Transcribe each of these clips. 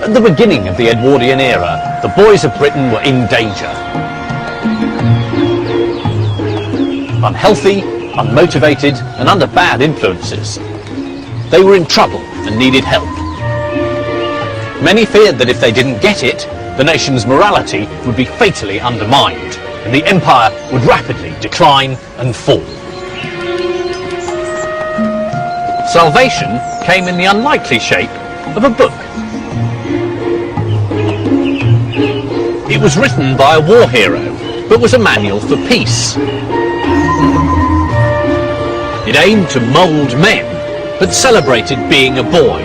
At the beginning of the Edwardian era, the boys of Britain were in danger. Unhealthy, unmotivated, and under bad influences. They were in trouble and needed help. Many feared that if they didn't get it, the nation's morality would be fatally undermined, and the empire would rapidly decline and fall. Salvation came in the unlikely shape of a book. It was written by a war hero, but was a manual for peace. It aimed to mould men, but celebrated being a boy.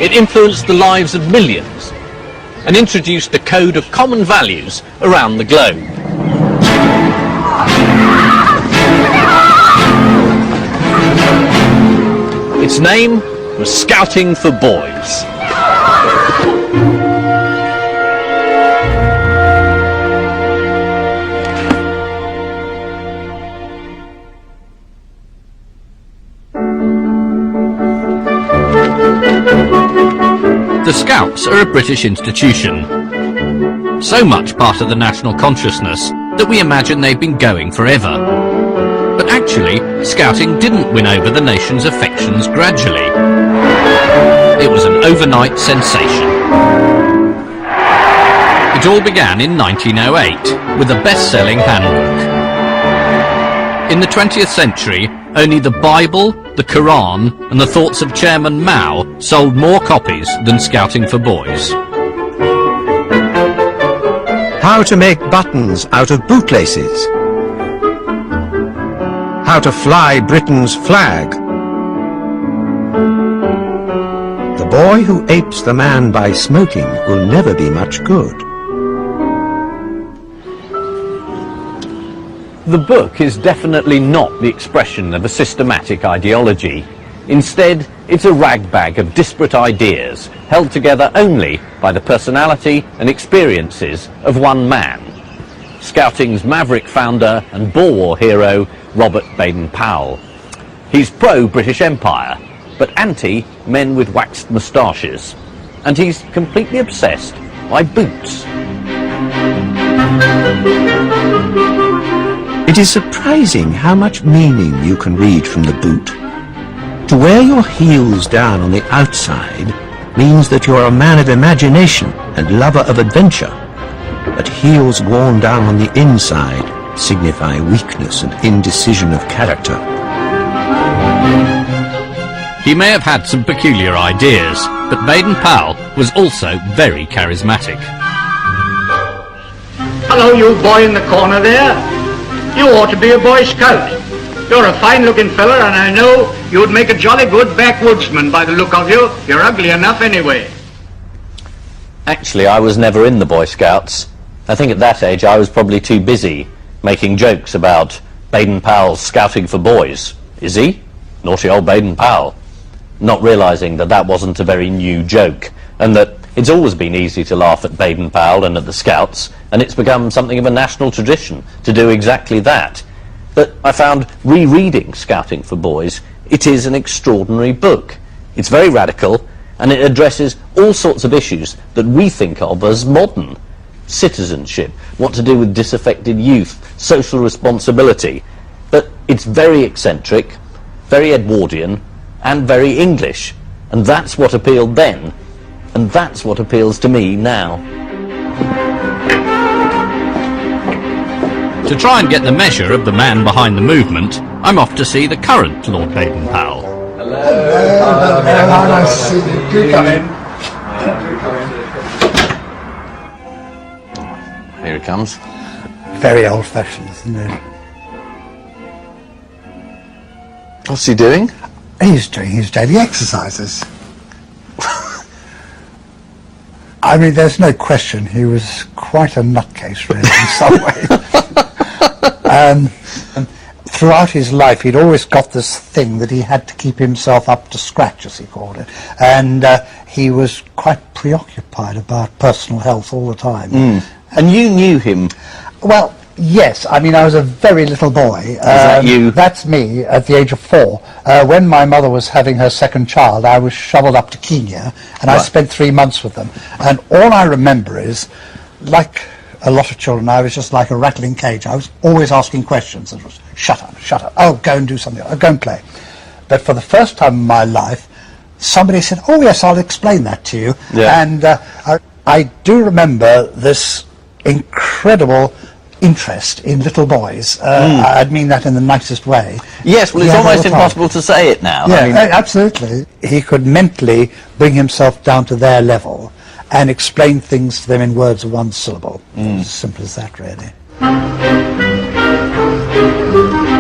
It influenced the lives of millions and introduced a code of common values around the globe. Its name was Scouting for Boys. The Scouts are a British institution, so much part of the national consciousness that we imagine they've been going forever. But actually, Scouting didn't win over the nation's affections gradually. It was an overnight sensation. It all began in 1908 with a best-selling handbook. In the 20th century, only the Bible, the Quran and the thoughts of Chairman Mao sold more copies than Scouting for Boys. How to make buttons out of bootlaces. How to fly Britain's flag. The boy who apes the man by smoking will never be much good. The book is definitely not the expression of a systematic ideology. Instead, it's a ragbag of disparate ideas, held together only by the personality and experiences of one man. Scouting's maverick founder and Boer War hero, Robert Baden-Powell. He's pro-British Empire, but anti-men with waxed moustaches. And he's completely obsessed by boots. It is surprising how much meaning you can read from the boot. To wear your heels down on the outside means that you're a man of imagination and lover of adventure. But heels worn down on the inside signify weakness and indecision of character. He may have had some peculiar ideas, but Baden-Powell was also very charismatic. Hello, you boy in the corner there. You ought to be a Boy Scout. You're a fine-looking fella, and I know you'd make a jolly good backwoodsman by the look of you. You're ugly enough anyway. Actually, I was never in the Boy Scouts. I think at that age I was probably too busy making jokes about Baden-Powell's Scouting for Boys. Is he? Naughty old Baden-Powell. Not realising that that wasn't a very new joke, and that it's always been easy to laugh at Baden-Powell and at the Scouts, and it's become something of a national tradition to do exactly that. But I found rereading Scouting for Boys, it is an extraordinary book. It's very radical, and it addresses all sorts of issues that we think of as modern. Citizenship, what to do with disaffected youth, social responsibility. But it's very eccentric, very Edwardian, and very English. And that's what appealed then, and that's what appeals to me now. To try and get the measure of the man behind the movement, I'm off to see the current Lord Baden-Powell. Hello. Hello. Nice to see you. Do come in. Here it comes. Very old-fashioned, isn't it? What's he doing? He's doing his daily exercises. I mean, there's no question he was quite a nutcase, really, in some ways. And throughout his life, he'd always got this thing that he had to keep himself up to scratch, as he called it. And he was quite preoccupied about personal health all the time. And you knew him? Well, Yes, I mean, I was a very little boy. Is that you? That's me at the age of 4. When my mother was having her second child, I was shoveled up to Kenya, and I spent 3 months with them. And all I remember is, like a lot of children, I was just like a rattling cage. I was always asking questions. It was, shut up, oh, go and do something, oh, go and play. But for the first time in my life, somebody said, oh yes, I'll explain that to you. Yeah. And I do remember this incredible interest in little boys. I mean that in the nicest way. Yes, well, it's almost impossible to say it now. Yeah, I mean, absolutely. He could mentally bring himself down to their level and explain things to them in words of one syllable. As simple as that, really.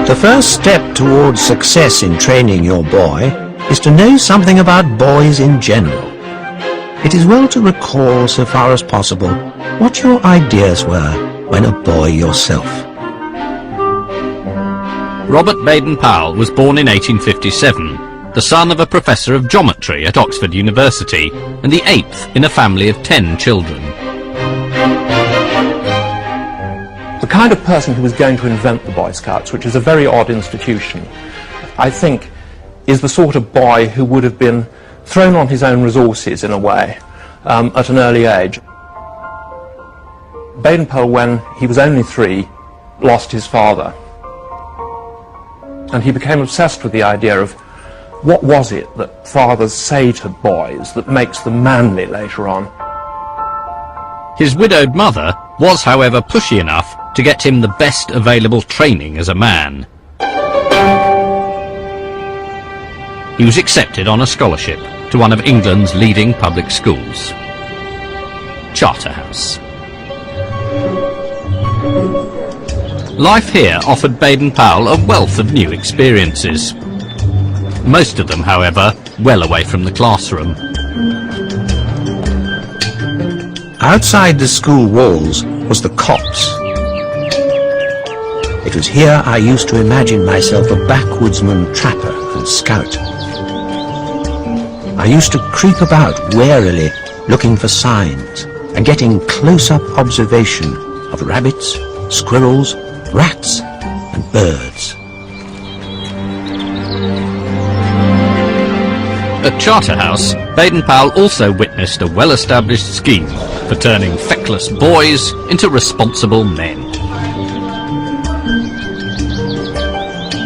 The first step towards success in training your boy is to know something about boys in general. It is well to recall, so far as possible, what your ideas were when a boy yourself. Robert Baden-Powell was born in 1857, the son of a professor of geometry at Oxford University and the 8th in a family of 10 children. The kind of person who was going to invent the Boy Scouts, which is a very odd institution, I think is the sort of boy who would have been thrown on his own resources in a way at an early age. Baden-Powell, when he was only 3, lost his father, and he became obsessed with the idea of what was it that fathers say to boys that makes them manly later on. His widowed mother was, however, pushy enough to get him the best available training as a man. He was accepted on a scholarship to one of England's leading public schools, Charterhouse. Life here offered Baden-Powell a wealth of new experiences. Most of them, however, well away from the classroom. Outside the school walls was the copse. It was here I used to imagine myself a backwoodsman, trapper and scout. I used to creep about warily, looking for signs and getting close-up observation of rabbits, squirrels, rats and birds. At Charterhouse, Baden-Powell also witnessed a well-established scheme for turning feckless boys into responsible men.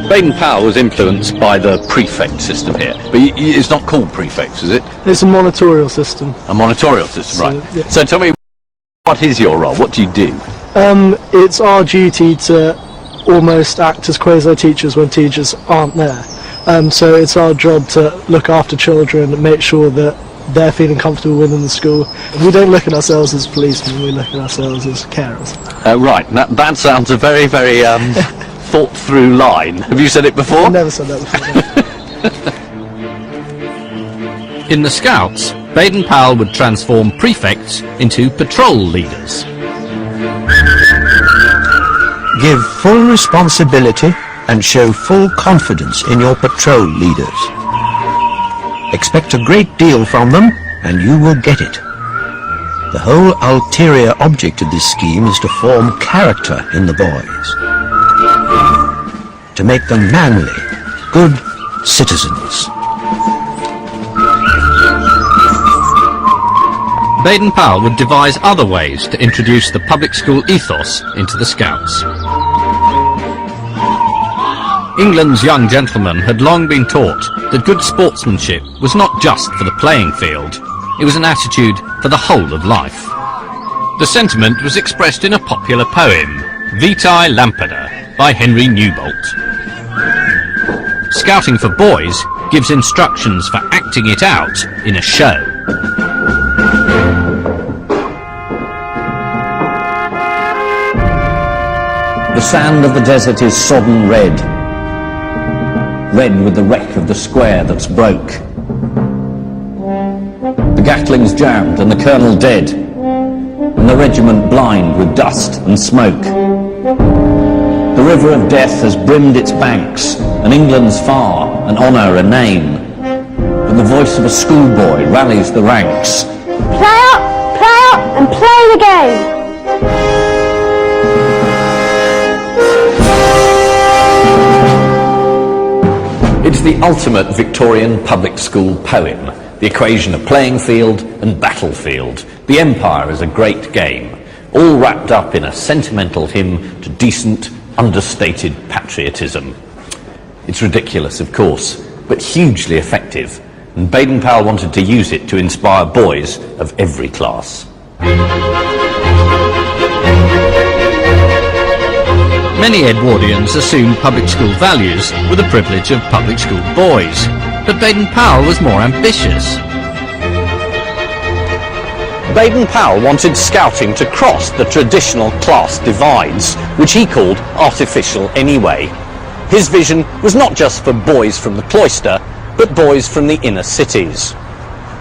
Baden-Powell was influenced by the prefect system here, but it's not called prefects, is it? It's a monitorial system. A monitorial system, So, right. yeah. So tell me, what is your role? What do you do? It's our duty to almost act as quasi-teachers when teachers aren't there. So it's our job to look after children and make sure that they're feeling comfortable within the school. We don't look at ourselves as policemen, we look at ourselves as carers. Right, that sounds a very, very thought-through line. Have you said it before? I've never said that before. In the Scouts, Baden-Powell would transform prefects into patrol leaders. Give full responsibility and show full confidence in your patrol leaders. Expect a great deal from them, and you will get it. The whole ulterior object of this scheme is to form character in the boys, to make them manly, good citizens. Baden-Powell would devise other ways to introduce the public school ethos into the Scouts. England's young gentlemen had long been taught that good sportsmanship was not just for the playing field, it was an attitude for the whole of life. The sentiment was expressed in a popular poem, Vitae Lampada, by Henry Newbolt. Scouting for Boys gives instructions for acting it out in a show. The sand of the desert is sodden red, red with the wreck of the square that's broke. The Gatling's jammed and the colonel dead, and the regiment blind with dust and smoke. The river of death has brimmed its banks, and England's far, and honour a name. But the voice of a schoolboy rallies the ranks. Play up, and play the game. It's the ultimate Victorian public school poem, the equation of playing field and battlefield. The Empire is a great game, all wrapped up in a sentimental hymn to decent, understated patriotism. It's ridiculous, of course, but hugely effective, and Baden-Powell wanted to use it to inspire boys of every class. Many Edwardians assumed public school values were the privilege of public school boys, but Baden-Powell was more ambitious. Baden-Powell wanted scouting to cross the traditional class divides, which he called artificial anyway. His vision was not just for boys from the cloister, but boys from the inner cities.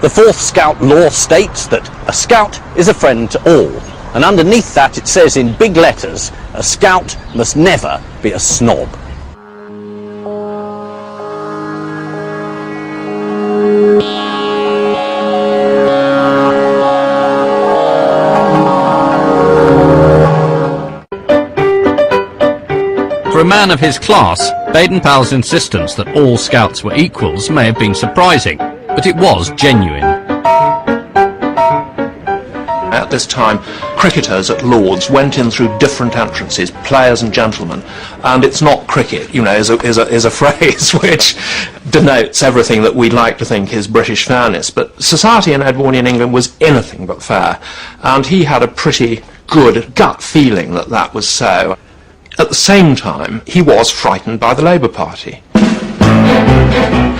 The 4th Scout law states that a scout is a friend to all, and underneath that it says in big letters, a scout must never be a snob. For a man of his class, Baden-Powell's insistence that all scouts were equals may have been surprising, but it was genuine. At this time, cricketers at Lord's went in through different entrances, players and gentlemen, and it's not cricket, you know, is a phrase which denotes everything that we'd like to think is British fairness. But society in Edwardian England was anything but fair, and he had a pretty good gut feeling that that was so. At the same time, he was frightened by the Labour Party.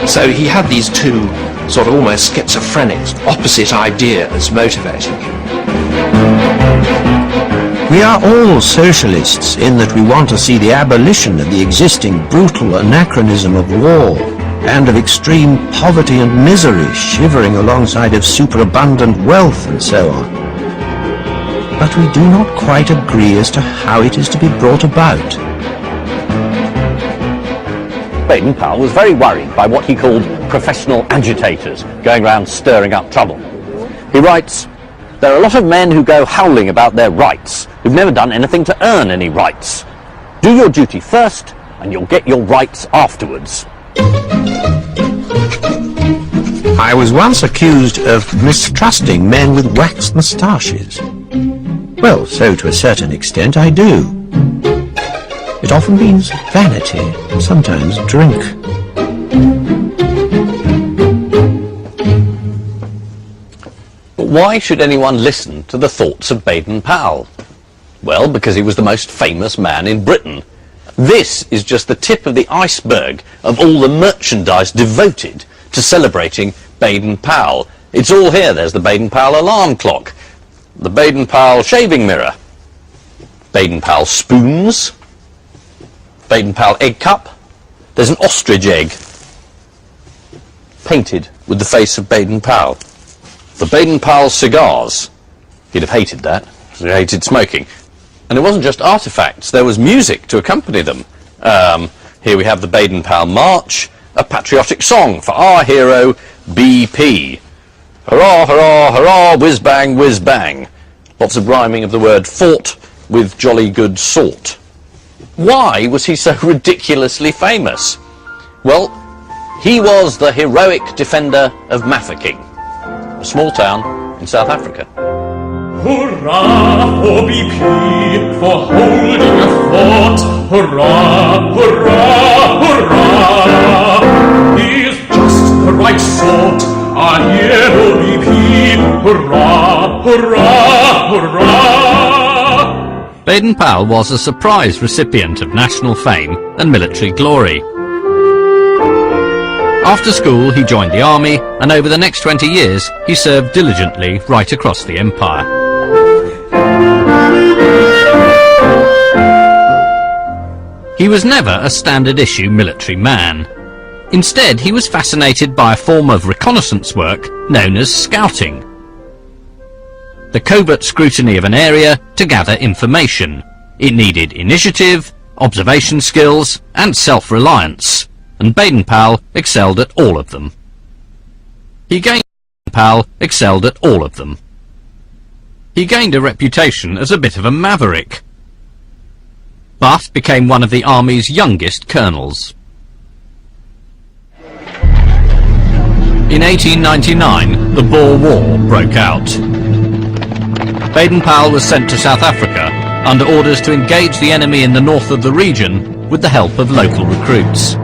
So he had these two sort of almost schizophrenic, opposite ideas motivating him. We are all socialists in that we want to see the abolition of the existing brutal anachronism of war and of extreme poverty and misery shivering alongside of superabundant wealth and so on. But we do not quite agree as to how it is to be brought about. Baden-Powell was very worried by what he called professional agitators going around stirring up trouble. He writes, "There are a lot of men who go howling about their rights, who've never done anything to earn any rights. Do your duty first, and you'll get your rights afterwards." I was once accused of mistrusting men with waxed moustaches. Well, so to a certain extent I do. It often means vanity, sometimes drink. But why should anyone listen to the thoughts of Baden-Powell? Well, because he was the most famous man in Britain. This is just the tip of the iceberg of all the merchandise devoted to celebrating Baden-Powell. It's all here. There's the Baden-Powell alarm clock, the Baden-Powell shaving mirror, Baden-Powell spoons, Baden-Powell egg cup. There's an ostrich egg painted with the face of Baden-Powell. The Baden-Powell cigars. He'd have hated that. He hated smoking. And it wasn't just artifacts. There was music to accompany them. Here we have the Baden-Powell March, a patriotic song for our hero, BP. Hurrah, hurrah, hurrah, whiz-bang, whiz-bang. Lots of rhyming of the word fought with jolly good sort. Why was he so ridiculously famous? Well, he was the heroic defender of Mafeking, a small town in South Africa. Hurrah for BP, for holding a fort. Hurrah, hurrah, hurrah. He is just the right sort, our hero BP. Hurrah, hurrah, hurrah. Baden-Powell was a surprise recipient of national fame and military glory. After school, he joined the army, and over the next 20 years, he served diligently right across the empire. He was never a standard-issue military man. Instead, he was fascinated by a form of reconnaissance work known as scouting. The covert scrutiny of an area to gather information. It needed initiative, observation skills, and self-reliance, and Baden-Powell excelled at all of them. He gained a reputation as a bit of a maverick, but became one of the army's youngest colonels. In 1899, the Boer War broke out. Baden-Powell was sent to South Africa under orders to engage the enemy in the north of the region with the help of local recruits.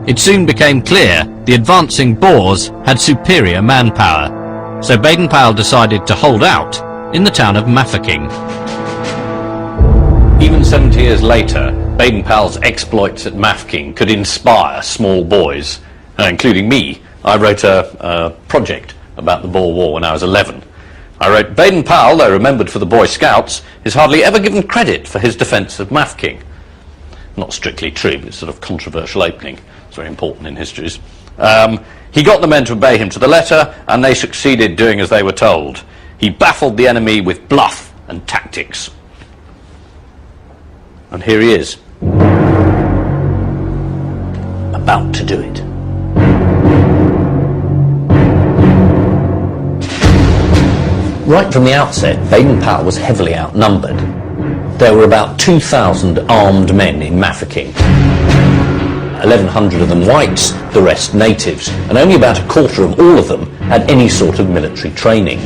It soon became clear the advancing Boers had superior manpower, so Baden-Powell decided to hold out in the town of Mafeking. Even 70 years later, Baden-Powell's exploits at Mafeking could inspire small boys, including me. I wrote a project about the Boer War when I was 11. I wrote, Baden-Powell, though remembered for the Boy Scouts, is hardly ever given credit for his defence of Mafeking. Not strictly true, but it's sort of controversial opening. It's very important in histories. He got the men to obey him to the letter, and they succeeded doing as they were told. He baffled the enemy with bluff and tactics. And here he is, about to do it. Right from the outset, Baden-Powell was heavily outnumbered. There were about 2,000 armed men in Mafeking. 1,100 of them whites, the rest natives, and only about a quarter of all of them had any sort of military training.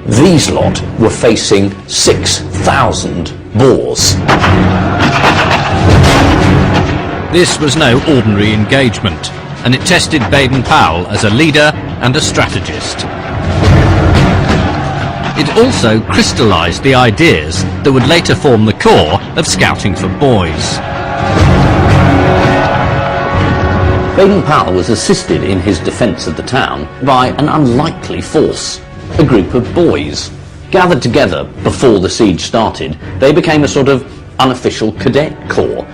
These lot were facing 6,000 Boers. This was no ordinary engagement, and it tested Baden-Powell as a leader and a strategist. It also crystallised the ideas that would later form the core of Scouting for Boys. Baden-Powell was assisted in his defence of the town by an unlikely force, a group of boys. Gathered together before the siege started, they became a sort of unofficial cadet corps.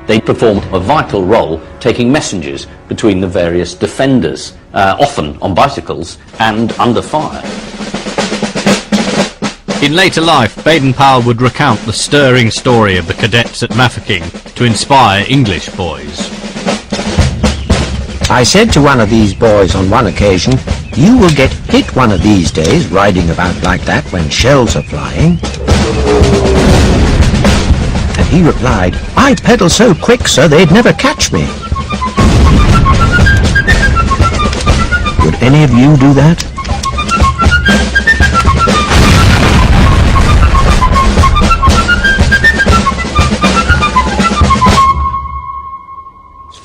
They performed a vital role taking messages between the various defenders, often on bicycles and under fire. In later life, Baden-Powell would recount the stirring story of the cadets at Mafeking to inspire English boys. I said to one of these boys on one occasion, "You will get hit one of these days riding about like that when shells are flying." And he replied, "I pedal so quick, sir, they'd never catch me." Would any of you do that?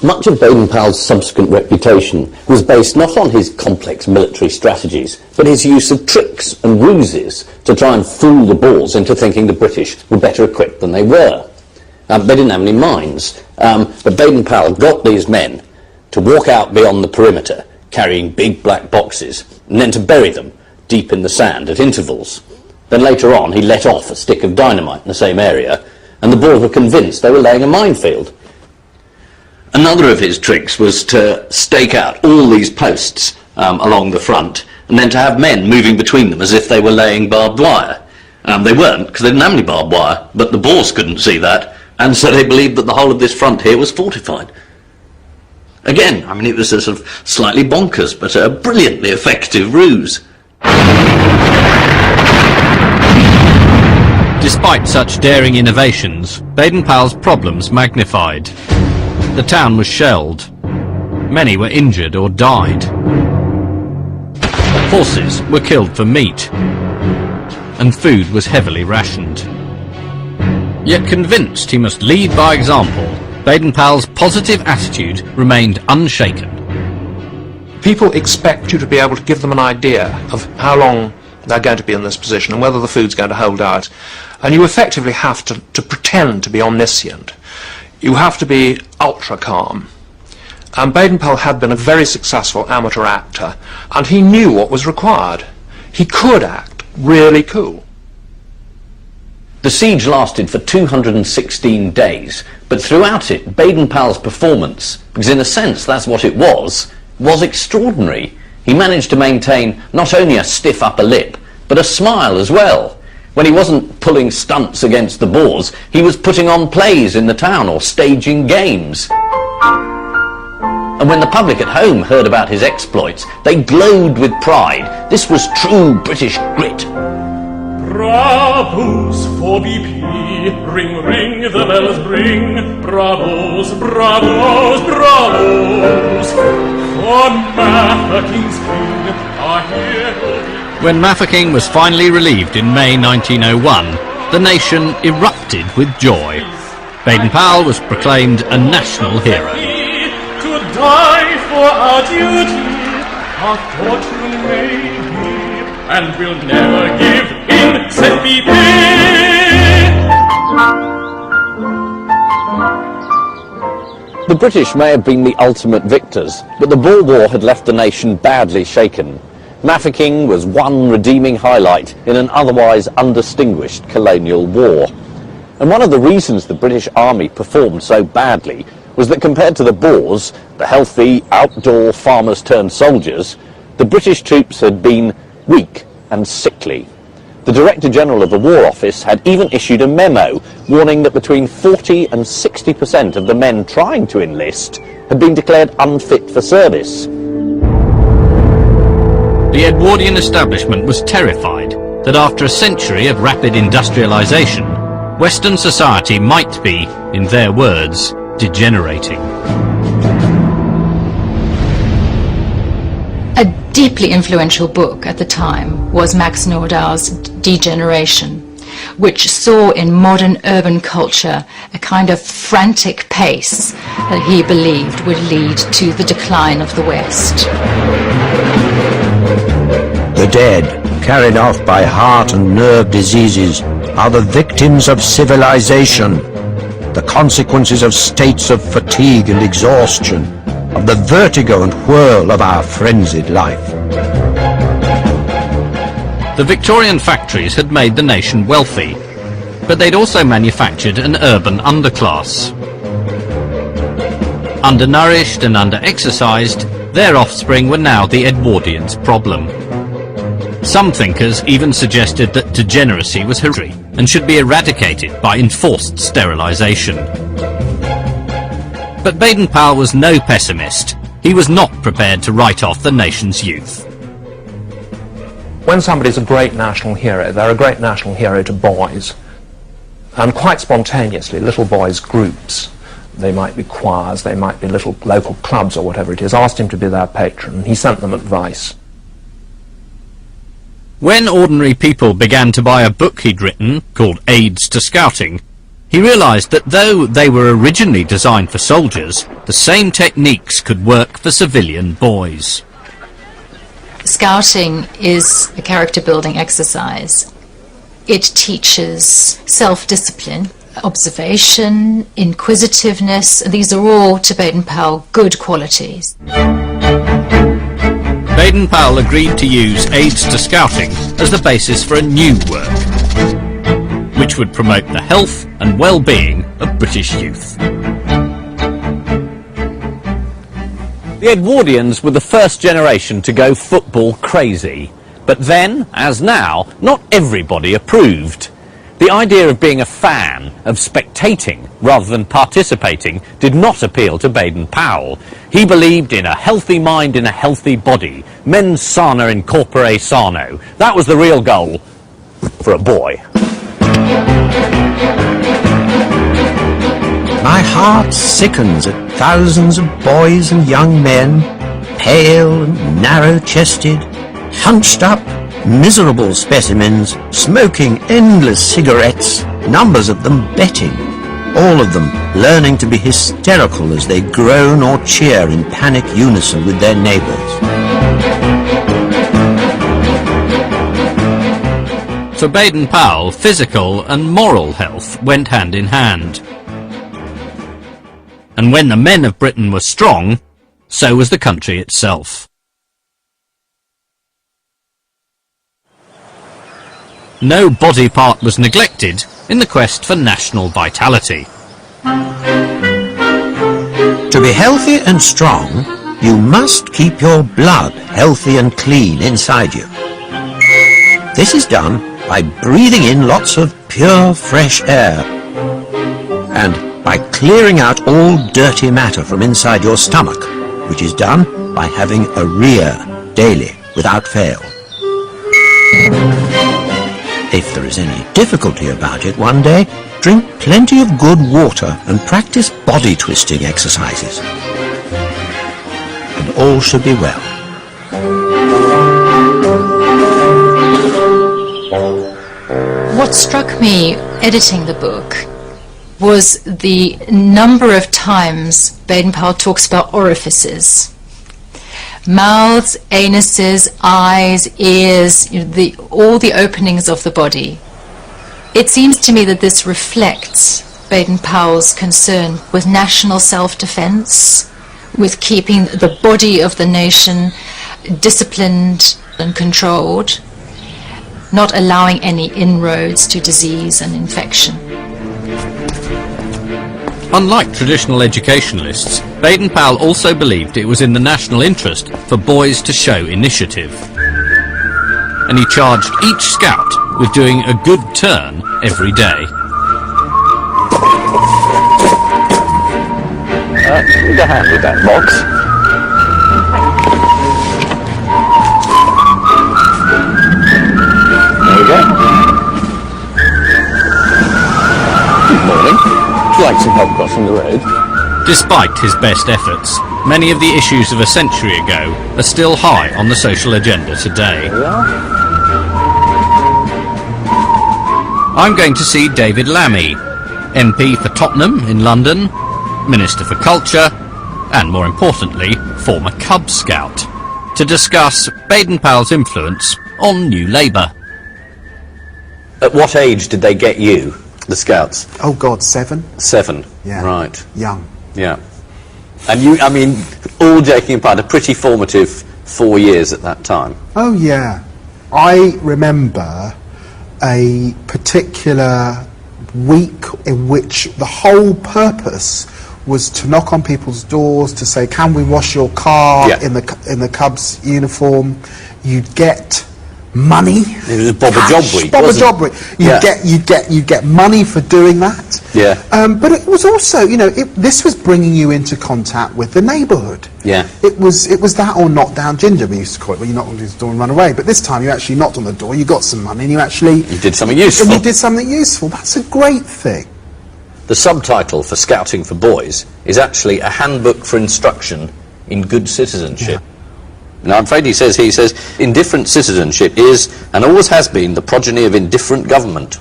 Much of Baden-Powell's subsequent reputation was based not on his complex military strategies, but his use of tricks and ruses to try and fool the Boers into thinking the British were better equipped than they were. They didn't have any mines, but Baden-Powell got these men to walk out beyond the perimeter carrying big black boxes and then to bury them deep in the sand at intervals. Then later on he let off a stick of dynamite in the same area, and the Boers were convinced they were laying a minefield. Another of his tricks was to stake out all these posts along the front and then to have men moving between them as if they were laying barbed wire. They weren't, because they didn't have any barbed wire, but the Boers couldn't see that, and so they believed that the whole of this front here was fortified. Again, I mean, it was a sort of slightly bonkers, but a brilliantly effective ruse. Despite such daring innovations, Baden-Powell's problems magnified. The town was shelled. Many were injured or died. Horses were killed for meat, and food was heavily rationed. Yet convinced he must lead by example, Baden-Powell's positive attitude remained unshaken. People expect you to be able to give them an idea of how long they're going to be in this position and whether the food's going to hold out. And you effectively have to pretend to be omniscient. You have to be ultra calm. And Baden-Powell had been a very successful amateur actor, and he knew what was required. He could act really cool. The siege lasted for 216 days, but throughout it, Baden-Powell's performance, because in a sense that's what it was extraordinary. He managed to maintain not only a stiff upper lip, but a smile as well. When he wasn't pulling stunts against the Boers, he was putting on plays in the town or staging games. And when the public at home heard about his exploits, they glowed with pride. This was true British grit. Bravos for BP, ring, ring, the bells ring. Bravos, bravos, bravos. for Mafeking's king, When Mafeking was finally relieved in May 1901, the nation erupted with joy. Baden-Powell was proclaimed a national hero. to die for our duty, our fortune may be, and we'll never give in, said BP. The British may have been the ultimate victors, but the Boer War had left the nation badly shaken. Mafeking was one redeeming highlight in an otherwise undistinguished colonial war. And one of the reasons the British Army performed so badly was that compared to the Boers, the healthy, outdoor farmers-turned-soldiers, the British troops had been weak and sickly. The Director General of the War Office had even issued a memo warning that between 40 and 60% of the men trying to enlist had been declared unfit for service. The Edwardian establishment was terrified that after a century of rapid industrialization, Western society might be, in their words, degenerating. A deeply influential book at the time was Max Nordau's Degeneration, which saw in modern urban culture a kind of frantic pace that he believed would lead to the decline of the West. The dead, carried off by heart and nerve diseases, are the victims of civilization, the consequences of states of fatigue and exhaustion, of the vertigo and whirl of our frenzied life. The Victorian factories had made the nation wealthy, but they'd also manufactured an urban underclass. Undernourished and under-exercised, their offspring were now the Edwardians' problem. Some thinkers even suggested that degeneracy was hereditary and should be eradicated by enforced sterilisation. But Baden-Powell was no pessimist. He was not prepared to write off the nation's youth. When somebody's a great national hero, they're a great national hero to boys. And quite spontaneously, little boys' groups, they might be choirs, they might be little local clubs or whatever it is, asked him to be their patron. He sent them advice. When ordinary people began to buy a book he'd written, called Aids to Scouting, he realised that though they were originally designed for soldiers, the same techniques could work for civilian boys. Scouting is a character-building exercise. It teaches self-discipline, observation, inquisitiveness. These are all, to Baden-Powell, good qualities. Baden-Powell agreed to use Aids to Scouting as the basis for a new work, which would promote the health and well-being of British youth. The Edwardians were the first generation to go football crazy. But then, as now, not everybody approved. The idea of being a fan, of spectating rather than participating, did not appeal to Baden-Powell. He believed in a healthy mind in a healthy body. Mens sana in corpore sano. That was the real goal for a boy. My heart sickens at thousands of boys and young men, pale and narrow-chested, hunched up, miserable specimens, smoking endless cigarettes, numbers of them betting, all of them learning to be hysterical as they groan or cheer in panic unison with their neighbours. For Baden-Powell, physical and moral health went hand in hand. And when the men of Britain were strong, so was the country itself. No body part was neglected in the quest for national vitality. To be healthy and strong, you must keep your blood healthy and clean inside you. This is done by breathing in lots of pure, fresh air and by clearing out all dirty matter from inside your stomach, which is done by having a rear daily without fail. If there is any difficulty about it one day, drink plenty of good water and practice body twisting exercises. And all should be well. What struck me editing the book was the number of times Baden-Powell talks about orifices. Mouths, anuses, eyes, ears, all the openings of the body. It seems to me that this reflects Baden-Powell's concern with national self-defense, with keeping the body of the nation disciplined and controlled, not allowing any inroads to disease and infection. Unlike traditional educationalists, Baden-Powell also believed it was in the national interest for boys to show initiative. And he charged each scout with doing a good turn every day. Need a hand with that box. There we go. Good morning. Would you like some help crossing the road? Despite his best efforts, many of the issues of a century ago are still high on the social agenda today. There we are. I'm going to see David Lammy, MP for Tottenham in London, Minister for Culture, and more importantly, former Cub Scout, to discuss Baden-Powell's influence on New Labour. At what age did they get you, the Scouts? Oh God, 7? 7. Yeah. Right. Young. Yeah. And you, I mean, all joking apart, a pretty formative 4 years at that time. Oh yeah. I remember a particular week in which the whole purpose was to knock on people's doors to say, can we wash your car in the Cubs uniform? You'd get money. It was Bob a Job Week. Bob a Job Week. You'd get money for doing that. Yeah. But it was also, you know, this was bringing you into contact with the neighbourhood. Yeah. It was that or knock down ginger, we used to call it, when you knock on the door and run away. But this time you actually knocked on the door, you got some money, and you did something useful. And you did something useful. That's a great thing. The subtitle for Scouting for Boys is actually a handbook for instruction in good citizenship. Yeah. Now, I'm afraid he says, indifferent citizenship is, and always has been, the progeny of indifferent government.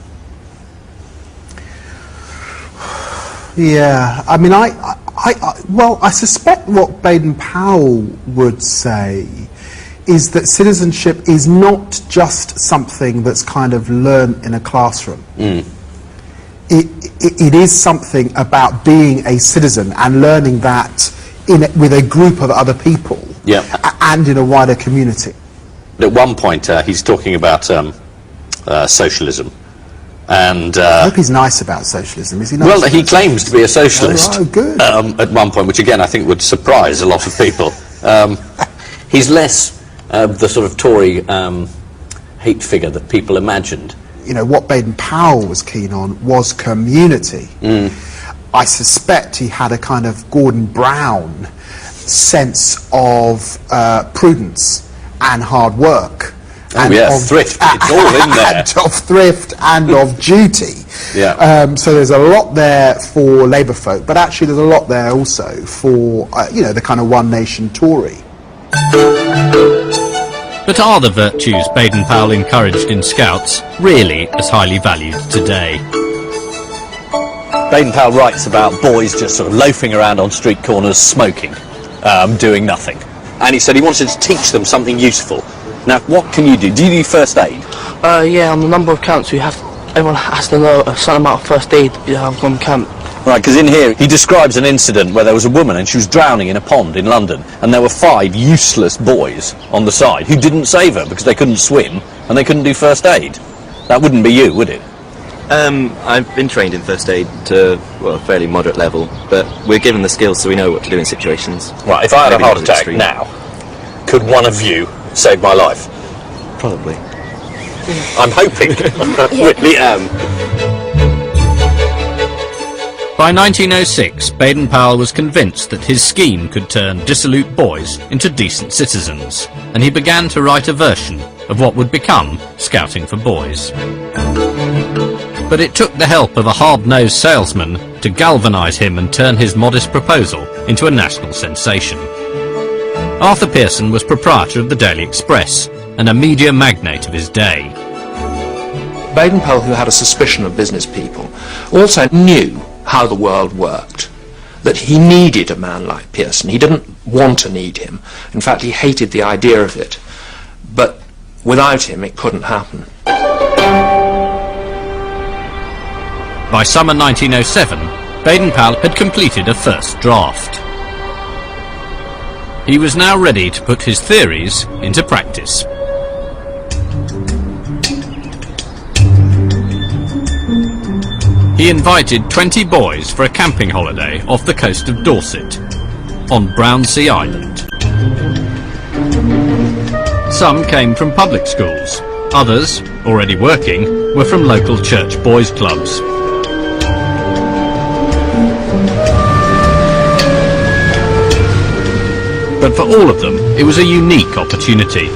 Yeah, I mean, I suspect what Baden-Powell would say is that citizenship is not just something that's kind of learnt in a classroom. It is something about being a citizen and learning that with a group of other people and in a wider community. At one point he's talking about socialism, and I hope he's nice about socialism. Is he nice? Well, he claims to be a socialist. Oh, good. At one point, which again I think would surprise a lot of people. He's less the sort of Tory hate figure that people imagined. You know, what Baden-Powell was keen on was community. I suspect he had a kind of Gordon Brown sense of prudence and hard work. And thrift. It's all in there. And of thrift and of duty. Yeah. So there's a lot there for Labour folk, but actually there's a lot there also for, you know, the kind of one nation Tory. But are the virtues Baden-Powell encouraged in Scouts really as highly valued today? Baden-Powell writes about boys just sort of loafing around on street corners smoking, doing nothing. And he said he wanted to teach them something useful. Now, what can you do? Do you do first aid? Yeah, on the number of camps everyone has to know a certain amount of first aid on camp. Right, because in here he describes an incident where there was a woman and she was drowning in a pond in London, and there were 5 useless boys on the side who didn't save her because they couldn't swim and they couldn't do first aid. That wouldn't be you, would it? I've been trained in first aid to, well, a fairly moderate level, but we're given the skills so we know what to do in situations. Right, if I had a heart attack now, could one of you save my life? Probably. I'm hoping. I really am. By 1906, Baden-Powell was convinced that his scheme could turn dissolute boys into decent citizens, and he began to write a version of what would become Scouting for Boys. But it took the help of a hard-nosed salesman to galvanise him and turn his modest proposal into a national sensation. Arthur Pearson was proprietor of the Daily Express and a media magnate of his day. Baden-Powell, who had a suspicion of business people, also knew how the world worked, that he needed a man like Pearson. He didn't want to need him. In fact, he hated the idea of it. But without him, it couldn't happen. By summer 1907, Baden-Powell had completed a first draft. He was now ready to put his theories into practice. He invited 20 boys for a camping holiday off the coast of Dorset, on Brownsea Island. Some came from public schools. Others, already working, were from local church boys' clubs. But for all of them, it was a unique opportunity.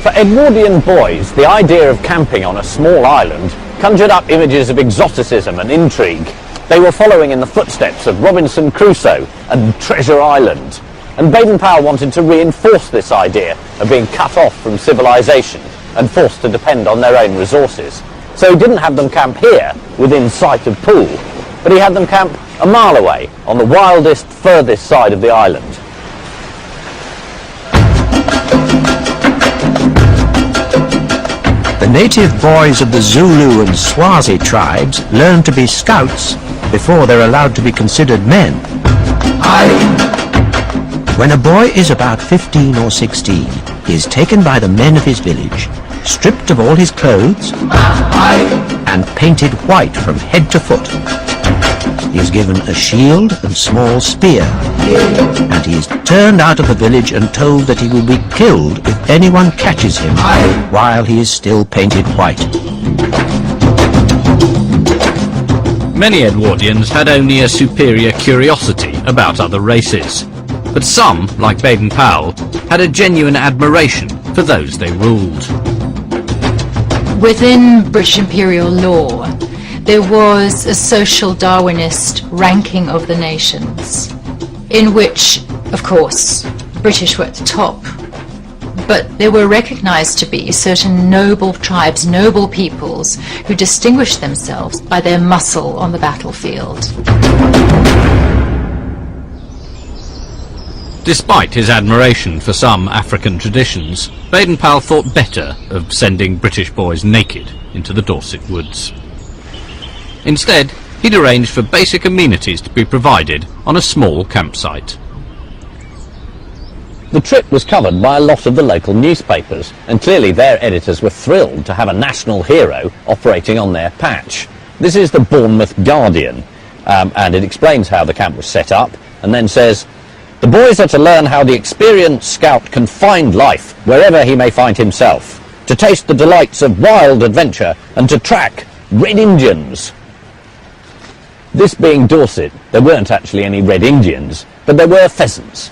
For Edwardian boys, the idea of camping on a small island conjured up images of exoticism and intrigue. They were following in the footsteps of Robinson Crusoe and Treasure Island. And Baden-Powell wanted to reinforce this idea of being cut off from civilization and forced to depend on their own resources. So he didn't have them camp here, within sight of Poole, but he had them camp a mile away, on the wildest, furthest side of the island. The native boys of the Zulu and Swazi tribes learn to be scouts before they're allowed to be considered men. When a boy is about 15 or 16, he is taken by the men of his village, stripped of all his clothes, and painted white from head to foot. He is given a shield and small spear, and he is turned out of the village and told that he will be killed if anyone catches him while he is still painted white. Many Edwardians had only a superior curiosity about other races, but some, like Baden-Powell, had a genuine admiration for those they ruled. Within British imperial law, there was a social Darwinist ranking of the nations, in which, of course, British were at the top, but there were recognized to be certain noble tribes, noble peoples, who distinguished themselves by their muscle on the battlefield. Despite his admiration for some African traditions, Baden-Powell thought better of sending British boys naked into the Dorset woods. Instead, he'd arranged for basic amenities to be provided on a small campsite. The trip was covered by a lot of the local newspapers, and clearly their editors were thrilled to have a national hero operating on their patch. This is the Bournemouth Guardian, and it explains how the camp was set up, and then says, "The boys are to learn how the experienced scout can find life wherever he may find himself, to taste the delights of wild adventure, and to track Red Indians." This being Dorset, there weren't actually any Red Indians, but there were pheasants.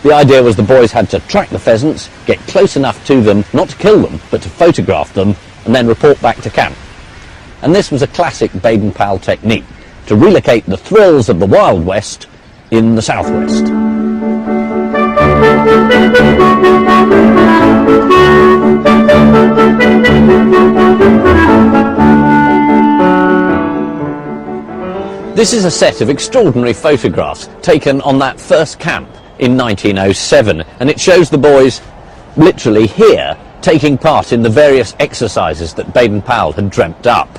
The idea was the boys had to track the pheasants, get close enough to them, not to kill them, but to photograph them, and then report back to camp. And this was a classic Baden-Powell technique, to relocate the thrills of the Wild West in the Southwest. This is a set of extraordinary photographs taken on that first camp in 1907, and it shows the boys literally here taking part in the various exercises that Baden-Powell had dreamt up.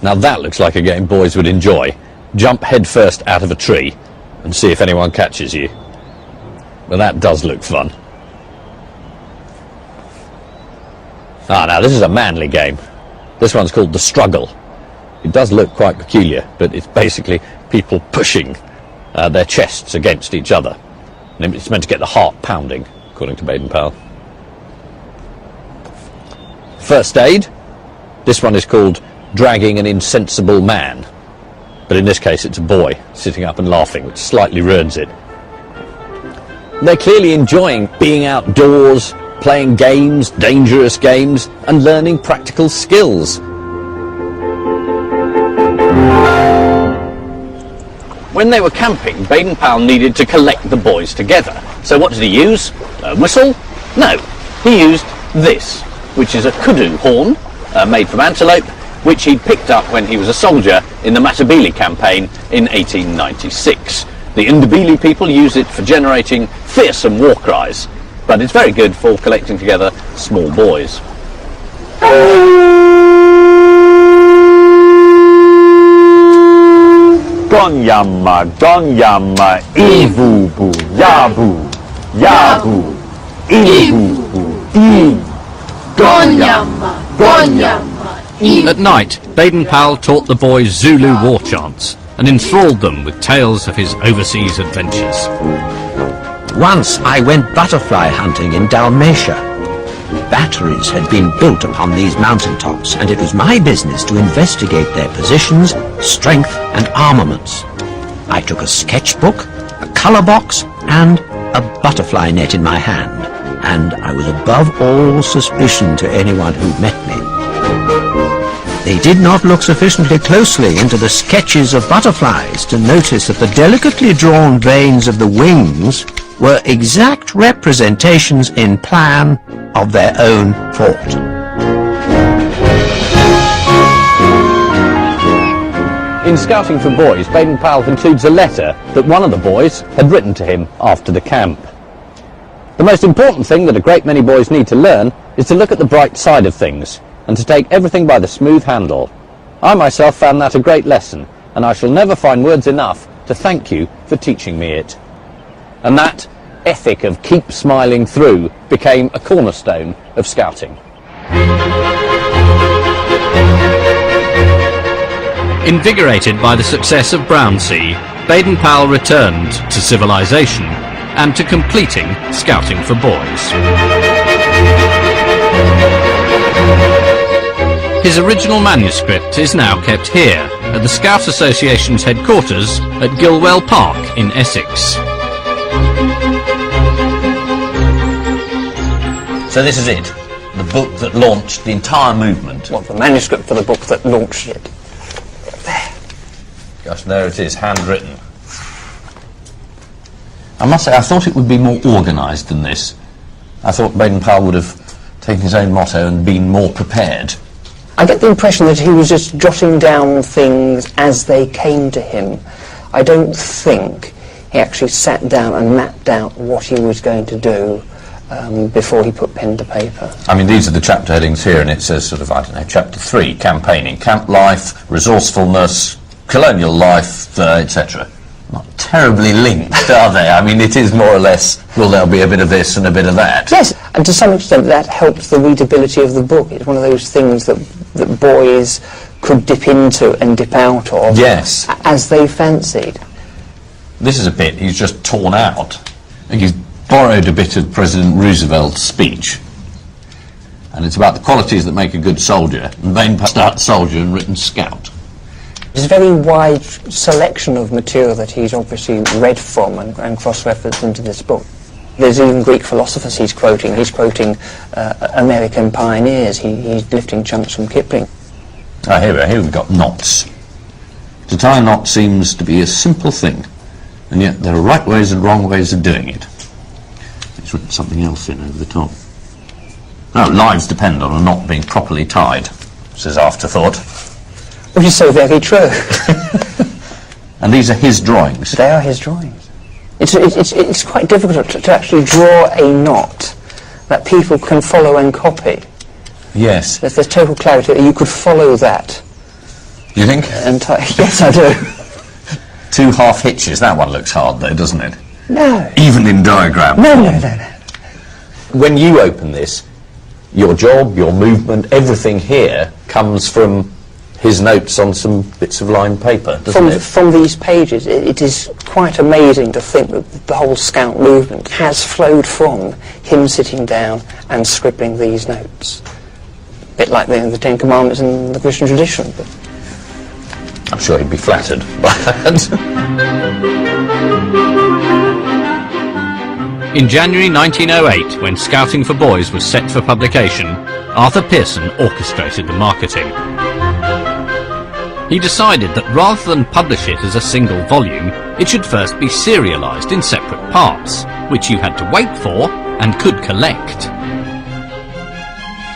Now that looks like a game boys would enjoy. Jump headfirst out of a tree and see if anyone catches you. Well, that does look fun. Now this is a manly game. This one's called The Struggle. It does look quite peculiar, but it's basically people pushing their chests against each other. And it's meant to get the heart pounding, according to Baden-Powell. First aid. This one is called Dragging an Insensible Man. But in this case it's a boy sitting up and laughing, which slightly ruins it. They're clearly enjoying being outdoors, playing games, dangerous games, and learning practical skills. When they were camping, Baden-Powell needed to collect the boys together. So what did he use? A whistle? No. He used this, which is a kudu horn, made from antelope, which he'd picked up when he was a soldier in the Matabele campaign in 1896. The Ndebele people use it for generating fearsome war cries, but it's very good for collecting together small boys. Gonyama, Gonyama, Ivubu, Yabu, Yabu, Ivubu, Gonyama, Gonyama. At night, Baden-Powell taught the boys Zulu war chants and enthralled them with tales of his overseas adventures. Once I went butterfly hunting in Dalmatia. Batteries had been built upon these mountaintops, and it was my business to investigate their positions, strength, and armaments. I took a sketchbook, a colour box, and a butterfly net in my hand, and I was above all suspicion to anyone who met me. They did not look sufficiently closely into the sketches of butterflies to notice that the delicately drawn veins of the wings were exact representations in plan of their own fort. In Scouting for Boys, Baden-Powell includes a letter that one of the boys had written to him after the camp. The most important thing that a great many boys need to learn is to look at the bright side of things and to take everything by the smooth handle. I myself found that a great lesson, and I shall never find words enough to thank you for teaching me it. And that ethic of keep smiling through became a cornerstone of Scouting. Invigorated by the success of Brownsea, Baden-Powell returned to civilization and to completing Scouting for Boys. His original manuscript is now kept here at the Scout Association's headquarters at Gilwell Park in Essex. So this is it, the book that launched the entire movement. What, the manuscript for the book that launched it? Gosh, there it is, handwritten. I must say, I thought it would be more organised than this. I thought Baden-Powell would have taken his own motto and been more prepared. I get the impression that he was just jotting down things as they came to him. I don't think he actually sat down and mapped out what he was going to do before he put pen to paper. I mean, these are the chapter headings here, and it says sort of, I don't know, chapter 3, campaigning, camp life, resourcefulness, colonial life, etc. Not terribly linked, are they? I mean, it is more or less, well, there'll be a bit of this and a bit of that. Yes, and to some extent that helped the readability of the book. It's one of those things that boys could dip into and dip out of, yes, as they fancied. This is a bit he's just torn out. I think he's borrowed a bit of President Roosevelt's speech, and it's about the qualities that make a good soldier, and Baden-Powell starts soldier and written scout. There's a very wide selection of material that he's obviously read from and cross-referenced into this book. There's even Greek philosophers he's quoting. He's quoting American pioneers. He's lifting chunks from Kipling. Ah, here we've got knots. To tie a knot seems to be a simple thing, and yet there are right ways and wrong ways of doing it. He's written something else in over the top. No, lives depend on a knot being properly tied, says Afterthought. Which is so very true. And these are his drawings? They are his drawings. It's quite difficult to actually draw a knot that people can follow and copy. Yes. There's total clarity. You could follow that. You think? Yes, I do. 2 half hitches. That one looks hard, though, doesn't it? No. Even in diagram. No. When you open this, your job, your movement, everything here comes from his notes on some bits of lined paper, doesn't it? From these pages, it is quite amazing to think that the whole Scout movement has flowed from him sitting down and scribbling these notes. A bit like the Ten Commandments in the Christian tradition. But I'm sure he'd be flattered by that. In January 1908, when Scouting for Boys was set for publication, Arthur Pearson orchestrated the marketing. He decided that rather than publish it as a single volume, it should first be serialised in separate parts, which you had to wait for and could collect.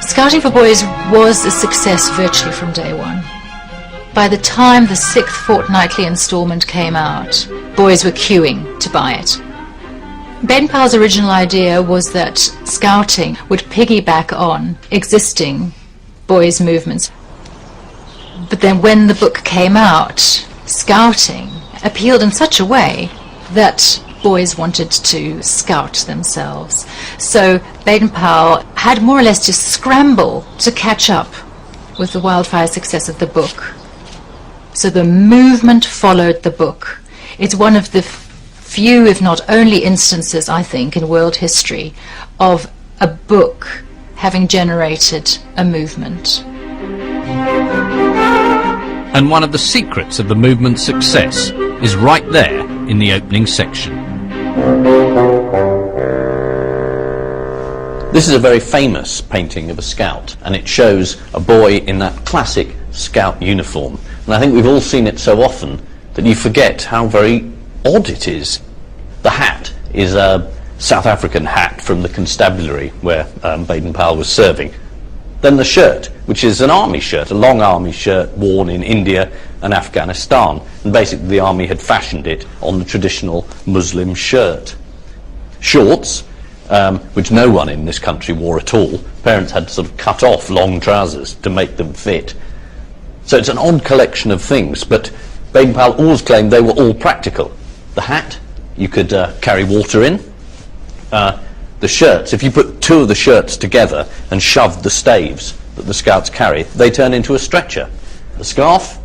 Scouting for Boys was a success virtually from day one. By the time the 6th fortnightly instalment came out, boys were queuing to buy it. Baden-Powell's original idea was that Scouting would piggyback on existing boys' movements. But then when the book came out, Scouting appealed in such a way that boys wanted to scout themselves. So Baden-Powell had more or less to scramble to catch up with the wildfire success of the book. So the movement followed the book. It's one of the few, if not only, instances, I think, in world history of a book having generated a movement. And one of the secrets of the movement's success is right there in the opening section. This is a very famous painting of a scout, and it shows a boy in that classic scout uniform. And I think we've all seen it so often that you forget how very odd it is. The hat is a South African hat from the constabulary where Baden-Powell was serving. Then the shirt, which is an army shirt, a long army shirt worn in India and Afghanistan. And basically the army had fashioned it on the traditional Muslim shirt. Shorts, which no one in this country wore at all. Parents had to sort of cut off long trousers to make them fit. So it's an odd collection of things, but Baden-Powell always claimed they were all practical. The hat, you could carry water in. The shirts, if you put two of the shirts together and shoved the staves that the scouts carry, they turn into a stretcher. The scarf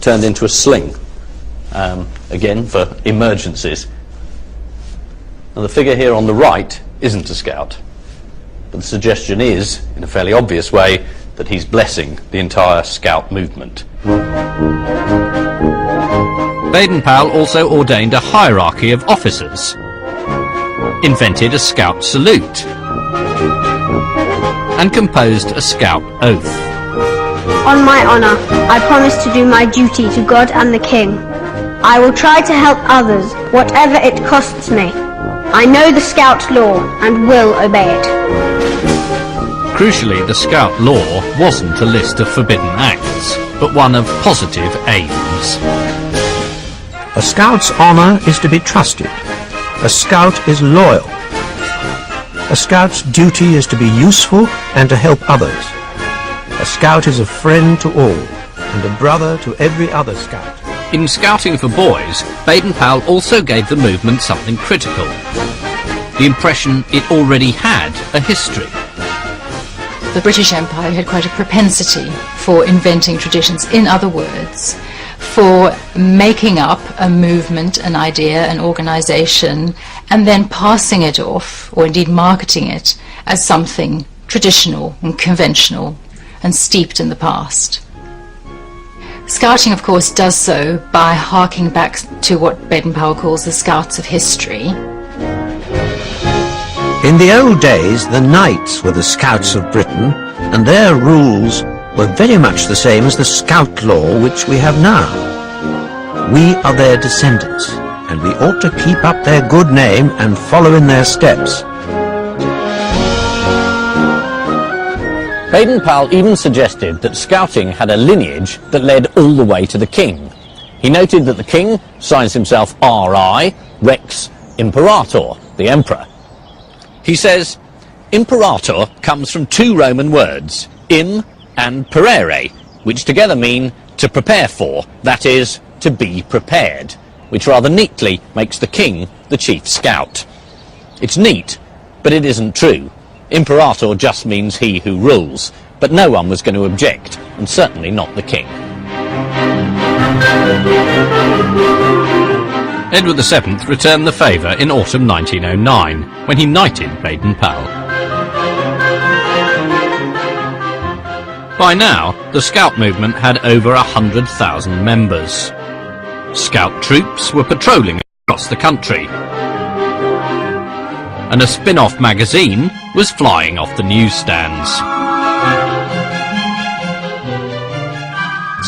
turned into a sling, again for emergencies. Now the figure here on the right isn't a scout, but the suggestion is, in a fairly obvious way, that he's blessing the entire scout movement. Baden-Powell also ordained a hierarchy of officers, invented a scout salute, and composed a scout oath. On my honour, I promise to do my duty to God and the King. I will try to help others, whatever it costs me. I know the scout law and will obey it. Crucially, the scout law wasn't a list of forbidden acts, but one of positive aims. A scout's honour is to be trusted. A scout is loyal. A scout's duty is to be useful and to help others. A scout is a friend to all and a brother to every other scout. In Scouting for Boys, Baden-Powell also gave the movement something critical: the impression it already had a history. The British Empire had quite a propensity for inventing traditions. In other words, for making up a movement, an idea, an organisation, and then passing it off, or indeed marketing it, as something traditional and conventional and steeped in the past. Scouting, of course, does so by harking back to what Baden-Powell calls the Scouts of history. In the old days, the knights were the scouts of Britain, and their rules were very much the same as the scout law which we have now. We are their descendants, and we ought to keep up their good name and follow in their steps. Baden-Powell even suggested that scouting had a lineage that led all the way to the king. He noted that the king signs himself R.I., Rex Imperator, the emperor. He says, Imperator comes from two Roman words, im and perere, which together mean to prepare for, that is, to be prepared, which rather neatly makes the king the chief scout. It's neat, but it isn't true. Imperator just means he who rules, but no one was going to object, and certainly not the king. Edward VII returned the favour in autumn 1909, when he knighted Baden-Powell. By now, the Scout movement had over 100,000 members. Scout troops were patrolling across the country, and a spin-off magazine was flying off the newsstands.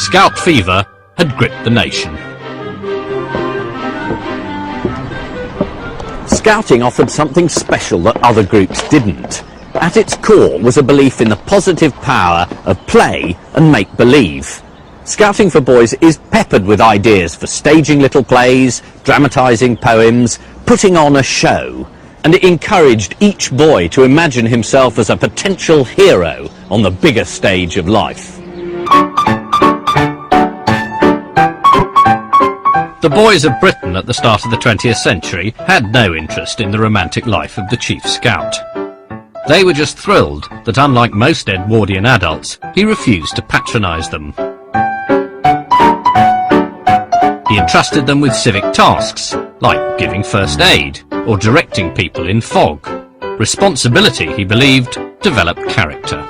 Scout fever had gripped the nation. Scouting offered something special that other groups didn't. At its core was a belief in the positive power of play and make-believe. Scouting for Boys is peppered with ideas for staging little plays, dramatising poems, putting on a show, and it encouraged each boy to imagine himself as a potential hero on the bigger stage of life. The boys of Britain at the start of the 20th century had no interest in the romantic life of the chief scout. They were just thrilled that, unlike most Edwardian adults, he refused to patronise them. He entrusted them with civic tasks, like giving first aid or directing people in fog. Responsibility, he believed, developed character.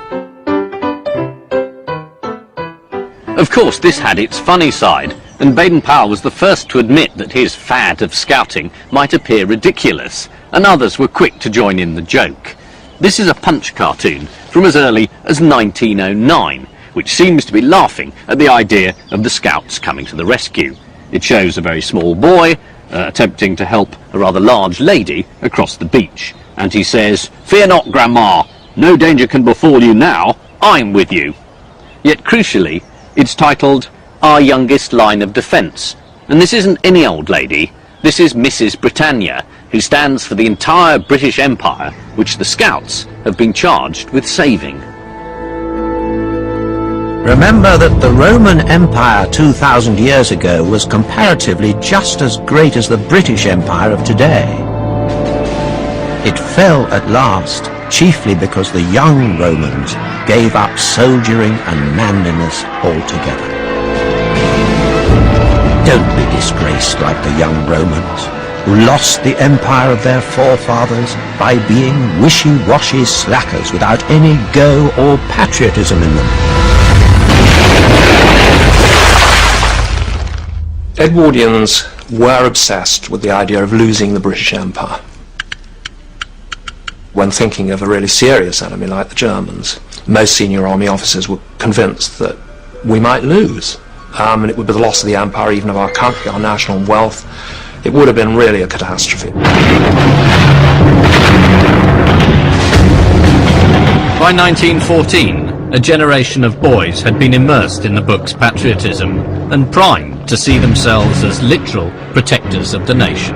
Of course, this had its funny side, and Baden-Powell was the first to admit that his fad of scouting might appear ridiculous, and others were quick to join in the joke. This is a Punch cartoon from as early as 1909, which seems to be laughing at the idea of the Scouts coming to the rescue. It shows a very small boy attempting to help a rather large lady across the beach, and he says, "Fear not, Grandma, no danger can befall you now, I'm with you." Yet crucially, it's titled Our Youngest Line of Defence, and this isn't any old lady, this is Mrs. Britannia, who stands for the entire British Empire, which the Scouts have been charged with saving. Remember that the Roman Empire 2,000 years ago was comparatively just as great as the British Empire of today. It fell at last, chiefly because the young Romans gave up soldiering and manliness altogether. Don't be disgraced like the young Romans, who lost the empire of their forefathers by being wishy-washy slackers without any go or patriotism in them. Edwardians were obsessed with the idea of losing the British Empire. When thinking of a really serious enemy like the Germans, most senior army officers were convinced that we might lose. And it would be the loss of the empire, even of our country, our national wealth. It would have been really a catastrophe. By 1914, a generation of boys had been immersed in the book's patriotism and primed to see themselves as literal protectors of the nation.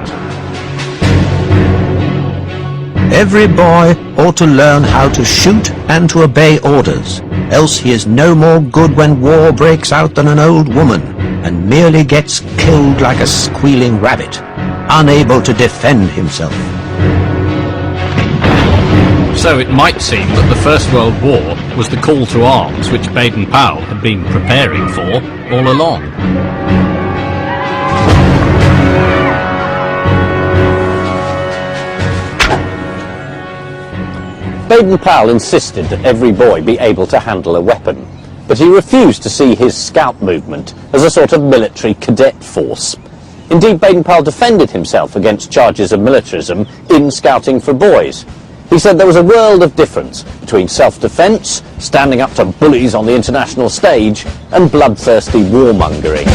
Every boy ought to learn how to shoot and to obey orders, else he is no more good when war breaks out than an old woman, and merely gets killed like a squealing rabbit, unable to defend himself. So it might seem that the First World War was the call to arms which Baden-Powell had been preparing for all along. Baden-Powell insisted that every boy be able to handle a weapon, but he refused to see his scout movement as a sort of military cadet force. Indeed, Baden-Powell defended himself against charges of militarism in Scouting for Boys. He said there was a world of difference between self-defence, standing up to bullies on the international stage, and bloodthirsty warmongering.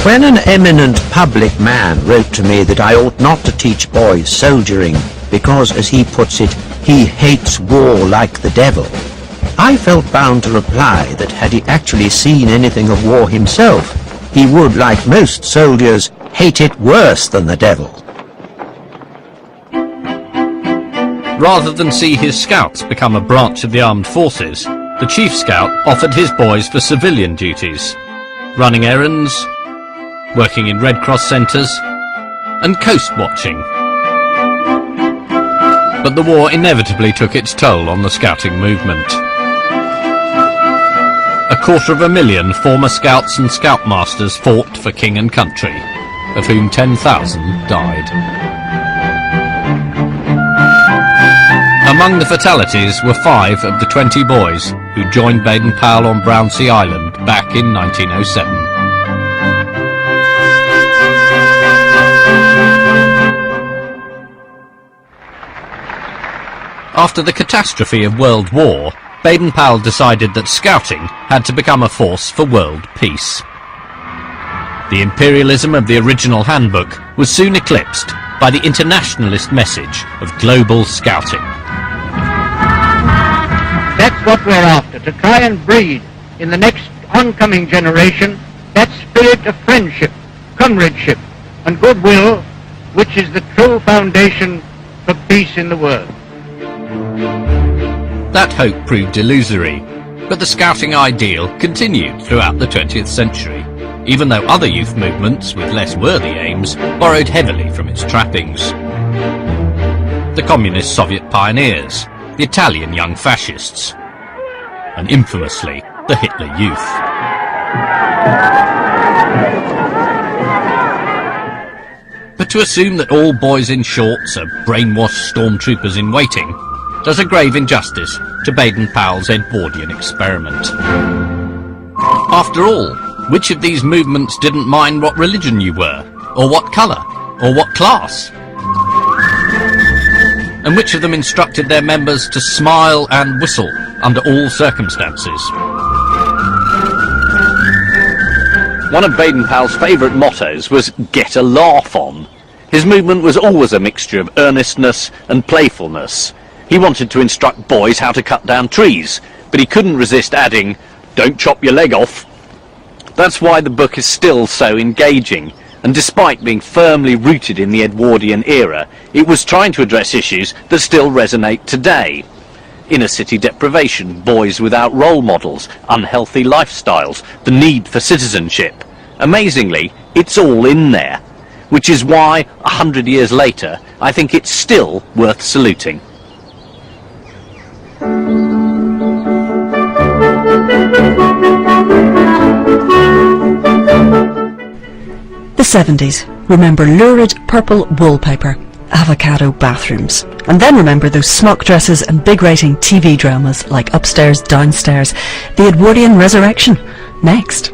When an eminent public man wrote to me that I ought not to teach boys soldiering because, as he puts it, he hates war like the devil, I felt bound to reply that had he actually seen anything of war himself, he would, like most soldiers, hate it worse than the devil. Rather than see his scouts become a branch of the armed forces, the chief scout offered his boys for civilian duties, running errands, working in Red Cross centres, and coast watching. But the war inevitably took its toll on the scouting movement. 250,000 former scouts and scoutmasters fought for king and country, of whom 10,000 died. Among the fatalities were 5 of the 20 boys who joined Baden-Powell on Brownsea Island back in 1907. After the catastrophe of World War, Baden-Powell decided that scouting had to become a force for world peace. The imperialism of the original handbook was soon eclipsed by the internationalist message of global scouting. That's what we're after, to try and breed in the next oncoming generation that spirit of friendship, comradeship, and goodwill, which is the true foundation for peace in the world. That hope proved illusory, but the scouting ideal continued throughout the 20th century, even though other youth movements with less worthy aims borrowed heavily from its trappings. The communist Soviet pioneers, the Italian young fascists, and infamously the Hitler Youth. But to assume that all boys in shorts are brainwashed stormtroopers in waiting does a grave injustice to Baden-Powell's Edwardian experiment. After all, which of these movements didn't mind what religion you were, or what colour, or what class? And which of them instructed their members to smile and whistle under all circumstances? One of Baden-Powell's favourite mottos was "get a laugh on." His movement was always a mixture of earnestness and playfulness. He wanted to instruct boys how to cut down trees, but he couldn't resist adding, "Don't chop your leg off." That's why the book is still so engaging, and despite being firmly rooted in the Edwardian era, it was trying to address issues that still resonate today. Inner city deprivation, boys without role models, unhealthy lifestyles, the need for citizenship. Amazingly, it's all in there, which is why, 100 years later, I think it's still worth saluting. The 70s. Remember lurid purple wallpaper, avocado bathrooms. And then remember those smock dresses and big rating TV dramas like Upstairs, Downstairs, the Edwardian Resurrection. Next.